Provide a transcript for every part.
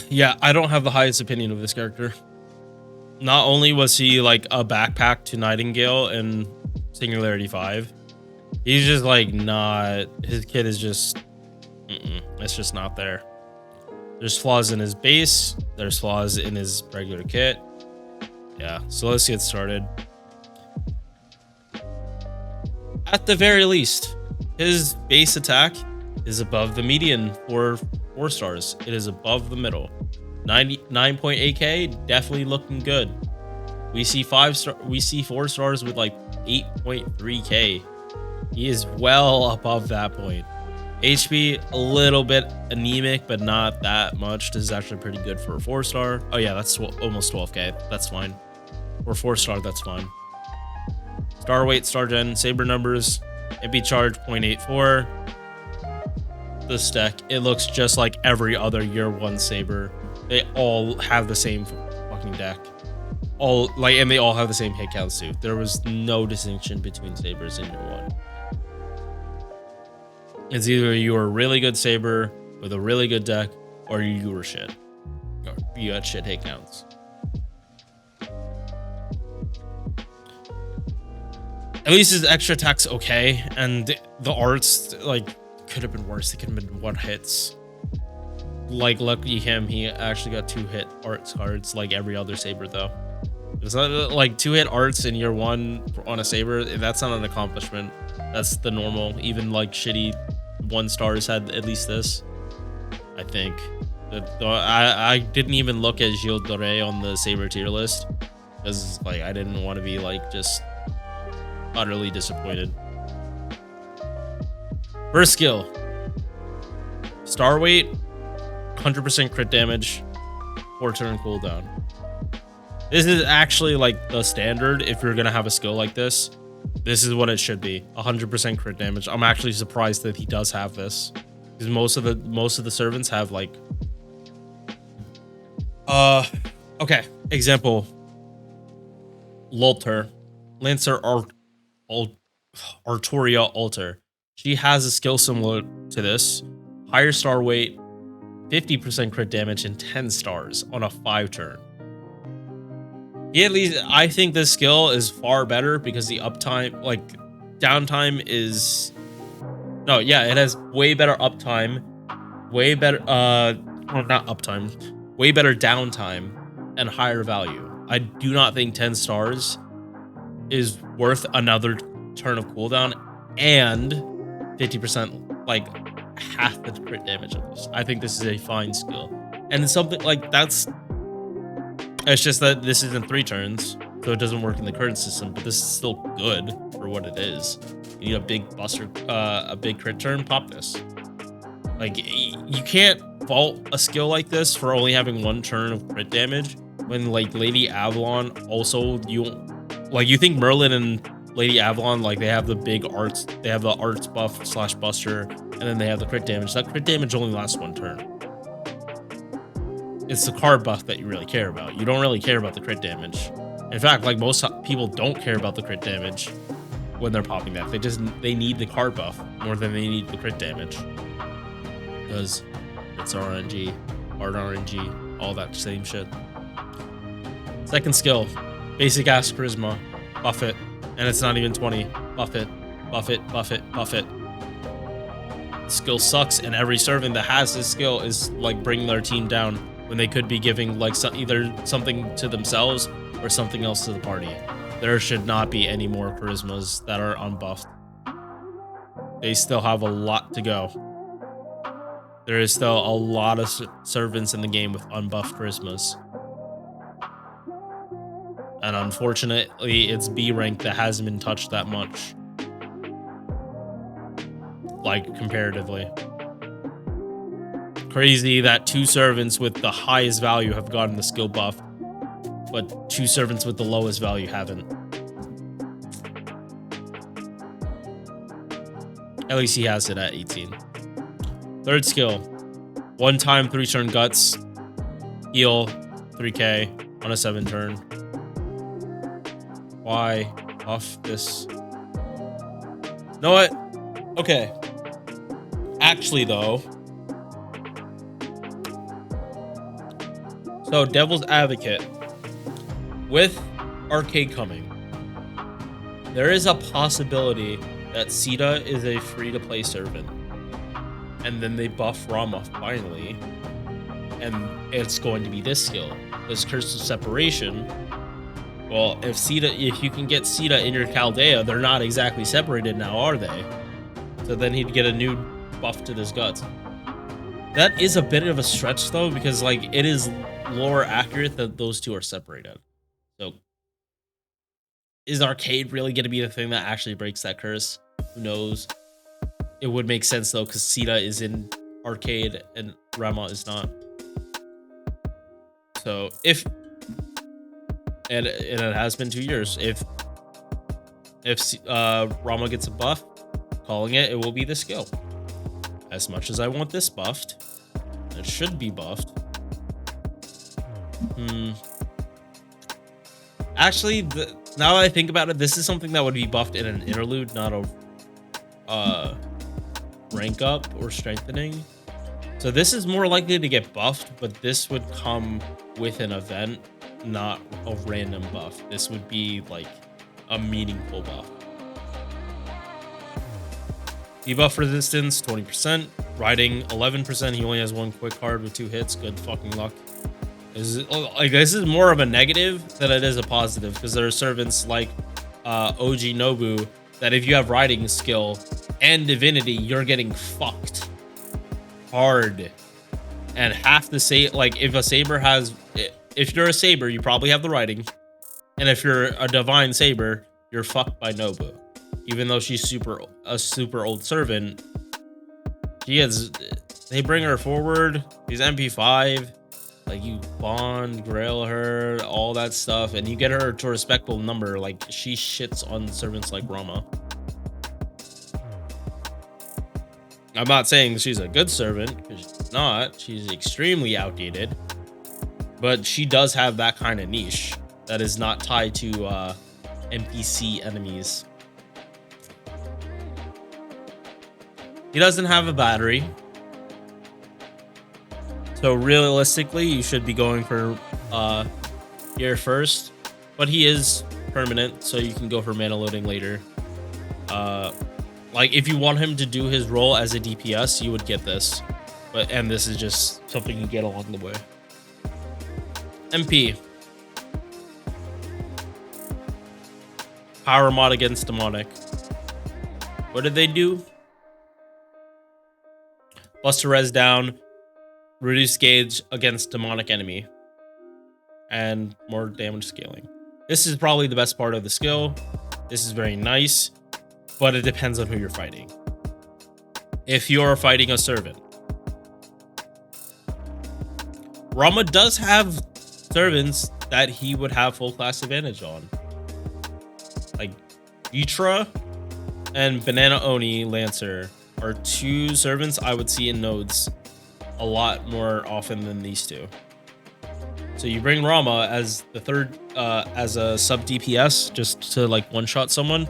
Yeah, I don't have the highest opinion of this character. Not only was he like a backpack to Nightingale in Singularity 5, he's just like not. His kit is just. It's just not there. There's flaws in his base. There's flaws in his regular kit. Yeah, so let's get started. At the very least, his base attack is above the median for 4 stars. It is above the middle. 99.8k, definitely looking good. We see 4 stars with like 8.3k. He is well above that point. HP a little bit anemic, but not that much. This is actually pretty good for a 4-star. Oh yeah, that's almost 12k. That's fine. For 4-star, that's fine. Star weight, star gen, saber numbers, MP charge 0.84. This deck, it looks just like every other year 1 saber. They all have the same fucking deck. And they all have the same hit counts too. There was no distinction between sabers in year 1. It's either you were a really good saber with a really good deck, or you were shit. Or you had shit hit counts. At least his extra attack's okay, and the arts like could have been worse. They could have been 1 hits. Like lucky him, he actually got 2 hit arts cards like every other saber though. It's not like 2 hit arts in year 1 on a saber. That's not an accomplishment. That's the normal. Even like shitty 1 stars had at least this. I think. I didn't even look at Gilles de Rais on the saber tier list because like I didn't want to be like just utterly disappointed. First skill. Star weight, 100% crit damage, 4-turn cooldown. This is actually like the standard if you're gonna have a skill like this. This is what it should be. 100% crit damage. I'm actually surprised that he does have this. Because most of the servants have like okay. Example. Lolter. Lancer Artoria Alter. She has a skill similar to this. Higher star weight, 50% crit damage, and 10 stars on a 5-turn. Yeah, at least I think this skill is far better because the uptime, like downtime is no, yeah, it has way better uptime, way better well, not uptime, way better downtime and higher value. I do not think 10 stars is worth another turn of cooldown and 50%, like half the crit damage of this. I think this is a fine skill. And something like that's, it's just that this isn't 3 turns, so it doesn't work in the current system, but this is still good for what it is. You need a big buster, a big crit turn, pop this. Like, you can't fault a skill like this for only having 1 turn of crit damage when like Lady Avalon also, you think Merlin and Lady Avalon, like they have the big arts, they have the arts buff / buster, and then they have the crit damage. That crit damage only lasts 1 turn. It's the card buff that you really care about. You don't really care about the crit damage. In fact, like most people don't care about the crit damage when they're popping that. They need the card buff more than they need the crit damage. Because it's RNG, hard RNG, all that same shit. Second skill, basic ass charisma. Buff it. And it's not even 20. Buff it. Buff it. Buff it. Buff it. Skill sucks, and every servant that has this skill is like bringing their team down when they could be giving like either something to themselves or something else to the party. There should not be any more charismas that are unbuffed. They still have a lot to go. There is still a lot of servants in the game with unbuffed charismas. And unfortunately, it's B rank that hasn't been touched that much. Like, comparatively. Crazy that 2 servants with the highest value have gotten the skill buff, but 2 servants with the lowest value haven't. At least he has it at 18. Third skill. 1-time 3-turn guts. Heal 3k on a 7-turn. Why buff this? You know what? Okay. Actually, though, So, Devil's Advocate. With Arcade coming, there is a possibility that Sita is a free-to-play servant. And then they buff Rama finally. And it's going to be this skill. This Curse of Separation. Well, if you can get Sita in your Chaldea, they're not exactly separated now, are they? So then he'd get a new buff to his guts. That is a bit of a stretch though, because like it is lore accurate that those two are separated. So is Arcade really going to be the thing that actually breaks that curse? Who knows? It would make sense though, because Sita is in Arcade and Rama is not. So if and it has been 2 years. If Rama gets a buff, calling it will be the skill. As much as I want this buffed, it should be buffed. Actually, now that I think about it, this is something that would be buffed in an interlude, not a rank up or strengthening. So this is more likely to get buffed, but this would come with an event, not a random buff. This would be like a meaningful buff. Debuff resistance 20%, riding 11%. He only has one quick card with 2 hits. Good fucking luck. This is more of a negative than it is a positive, because there are servants like OG Nobu that if you have riding skill and divinity, you're getting fucked hard. And half the like if a saber has, if you're a saber, you probably have the riding, and if you're a divine saber, you're fucked by Nobu. Even though she's a super old servant, they bring her forward. She's MP5. Like, you bond, grail her, all that stuff, and you get her to a respectable number. Like, she shits on servants like Rama. I'm not saying she's a good servant, because she's not. She's extremely outdated. But she does have that kind of niche that is not tied to NPC enemies. He doesn't have a battery. So realistically, you should be going for here first. But he is permanent, so you can go for mana loading later. Like, if you want him to do his role as a DPS, you would get this. And this is just something you get along the way. MP. Power mod against demonic. What did they do? Buster res down, reduce gauge against demonic enemy, and more damage scaling. This is probably the best part of the skill. This is very nice, but it depends on who you're fighting. If you're fighting a servant, Rama does have servants that he would have full class advantage on, like Yitra and Banana Oni Lancer are 2 servants I would see in nodes a lot more often than these 2. So you bring Rama as the third, as a sub DPS, just to like one-shot someone.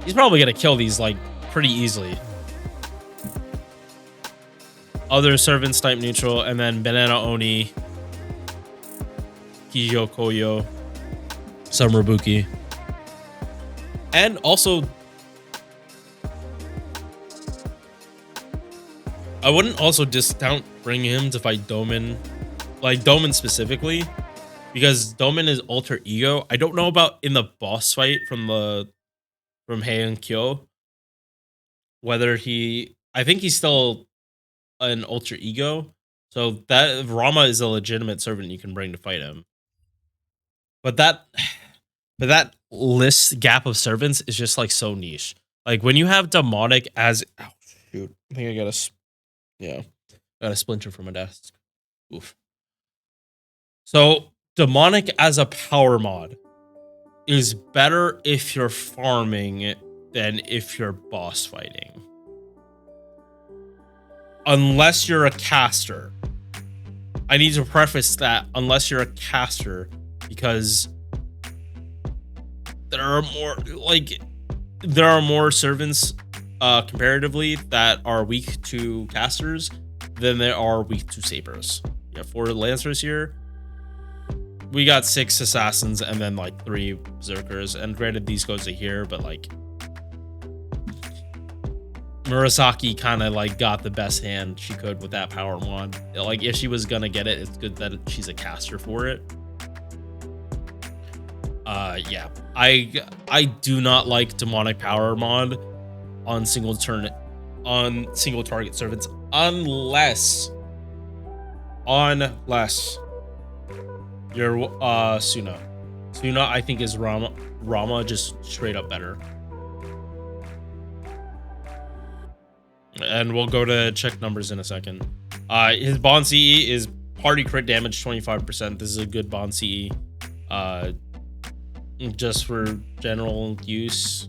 He's probably gonna kill these like pretty easily. Other servants type neutral, and then Banana Oni, Kijo Koyo, Samurabuki, and also I wouldn't also discount bringing him to fight Domin, like Domin specifically, because Domin is alter ego. I don't know about in the boss fight from Heian Kyo, whether I think he's still an alter ego. So that Rama is a legitimate servant you can bring to fight him. But that list gap of servants is just like so niche. Like when you have demonic as, oh shoot, I think I got a splinter from my desk. Oof. So demonic as a power mod is better if you're farming than if you're boss fighting. Unless you're a caster. I need to preface that unless you're a caster, because there are more servants comparatively that are weak to casters than there are weak to sabers. You have 4 lancers here. we got 6 assassins and then like 3 berserkers, and granted these goes to here, but like Murasaki kind of like got the best hand she could with that power mod. Like if she was gonna get it, it's good that she's a caster for it. Yeah, I do not like demonic power mod on single target servants unless you're Suna. Suna I think is Rama just straight up better. And we'll go to check numbers in a second. His bond CE is party crit damage 25%. This is a good bond CE. Just for general use,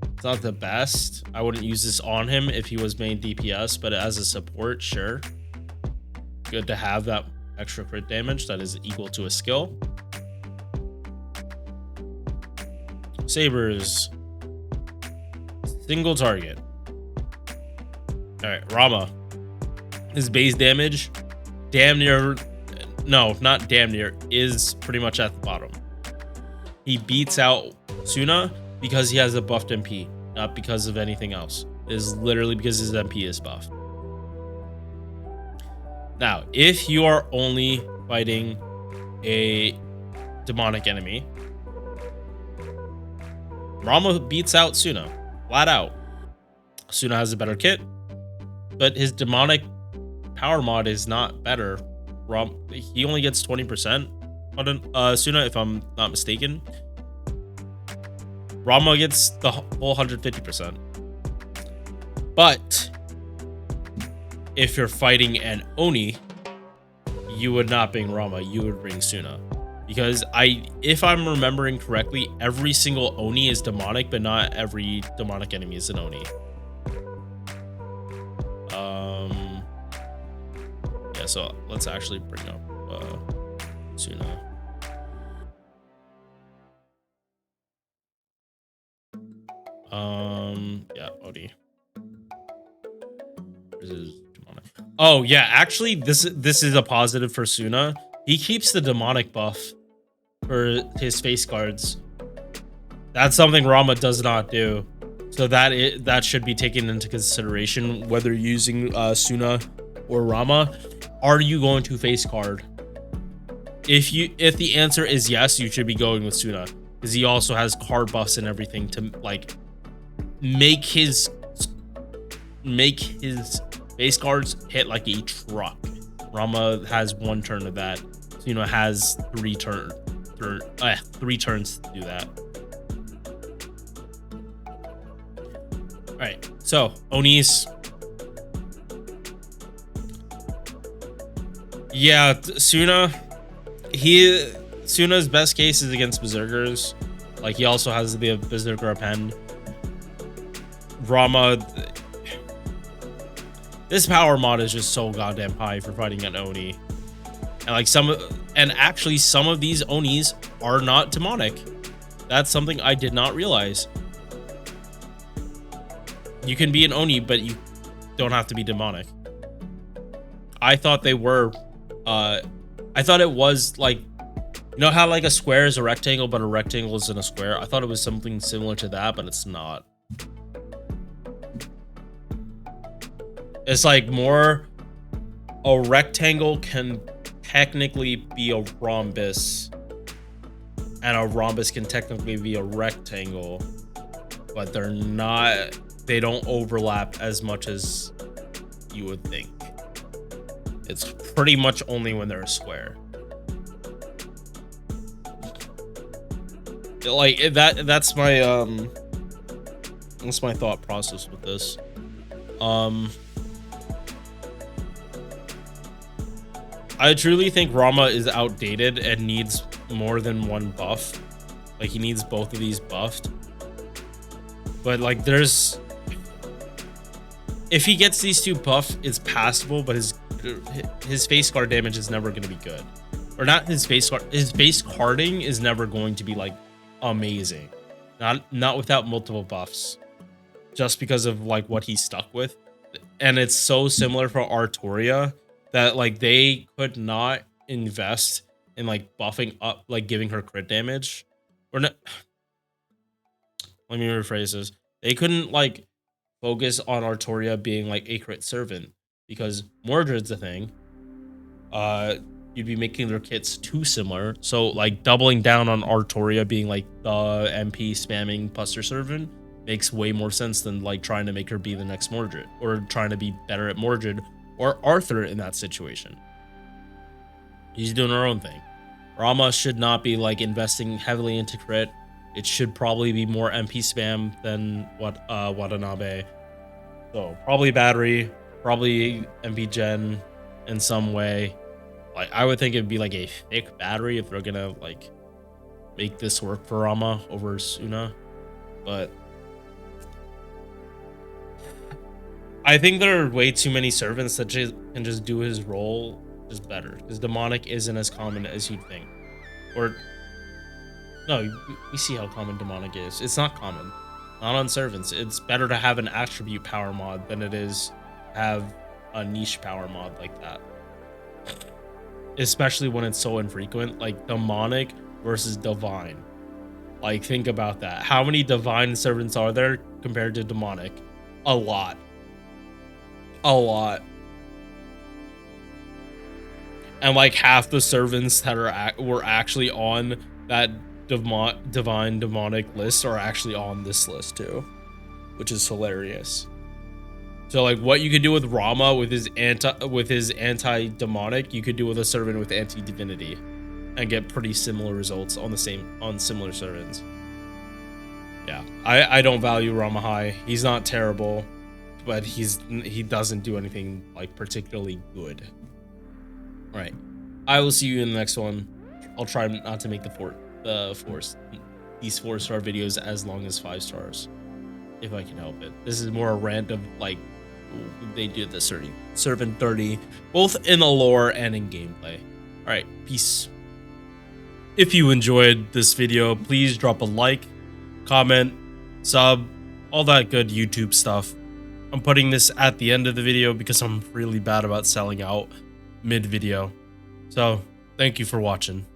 it's not the best. I wouldn't use this on him if he was main DPS, but as a support, sure. Good to have that extra crit damage that is equal to a skill. Sabers. Single target. Alright, Rama. His base damage, damn near, no, not damn near, is pretty much at the bottom. He beats out Suna because he has a buffed MP, not because of anything else. It is literally because his MP is buffed. Now, if you are only fighting a demonic enemy, Rama beats out Suna, flat out. Suna has a better kit, but his demonic power mod is not better. He only gets 20% on Suna, if I'm not mistaken. Rama gets the whole 150%. But if you're fighting an Oni, you would not bring Rama, you would bring Suna. Because if I'm remembering correctly, every single Oni is demonic, but not every demonic enemy is an Oni. Yeah, so let's actually bring up Suna. Yeah, Oni. This is demonic. Oh yeah, actually, this is a positive for Suna. He keeps the demonic buff for his face guards. That's something Rama does not do. So that should be taken into consideration whether using Suna or Rama. Are you going to face guard? If the answer is yes, you should be going with Suna, because he also has card buffs and everything to like make his face guards hit like a truck. Rama has 1 turn of that. Suna has 3 turns to do that. All right, so Onis. Yeah, Suna's best case is against berserkers. Like he also has the berserker append. Rama, this power mod is just so goddamn high for fighting an Oni. And like some of these Onis are not demonic. That's something I did not realize. You can be an Oni, but you don't have to be demonic. I thought they were. I thought it was like, you know how like a square is a rectangle, but a rectangle isn't a square? I thought it was something similar to that, but it's not. It's like more, a rectangle can technically be a rhombus, and a rhombus can technically be a rectangle, but they're not, they don't overlap as much as you would think. It's pretty much only when they're a square. Like that's my thought process with this. I truly think Rama is outdated and needs more than 1 buff. Like he needs both of these buffed. But like if he gets these 2 buffed, it's passable, but his face guard damage is never going to be good. Or not his face carding is never going to be like amazing. Not without multiple buffs. Just because of like what he's stuck with. And it's so similar for Artoria that like they could not invest and like buffing up, like giving her crit damage. Or not. Let me rephrase this. They couldn't like focus on Artoria being like a crit servant because Mordred's a thing. You'd be making their kits too similar. So like doubling down on Artoria being like the MP spamming Buster servant makes way more sense than like trying to make her be the next Mordred or trying to be better at Mordred or Arthur in that situation. He's doing her own thing. Rama should not be like investing heavily into crit. It should probably be more MP spam than what Watanabe. So probably battery, probably MP gen in some way. Like I would think it'd be like a thick battery if they're gonna like make this work for Rama over Suna. But I think there are way too many servants that can just do his role just better. Because demonic isn't as common as you'd think. Or no, we see how common demonic is. It's not common. Not on servants. It's better to have an attribute power mod than it is to have a niche power mod like that. Especially when it's so infrequent, like demonic versus divine. Like think about that. How many divine servants are there compared to demonic? A lot. A lot. And like half the servants that were actually on that divine demonic list are actually on this list too, which is hilarious. So like what you could do with Rama with his anti demonic, you could do with a servant with anti divinity, and get pretty similar results on similar servants. Yeah, I don't value Rama high. He's not terrible, but he doesn't do anything like particularly good. All right, I will see you in the next one. I'll try not to make these 4-star videos as long as 5 stars, if I can help it. This is more a rant of like they did the servant 30, both in the lore and in gameplay. All right, peace. If you enjoyed this video, please drop a like, comment, sub, all that good YouTube stuff. I'm putting this at the end of the video because I'm really bad about selling out mid-video. So, thank you for watching.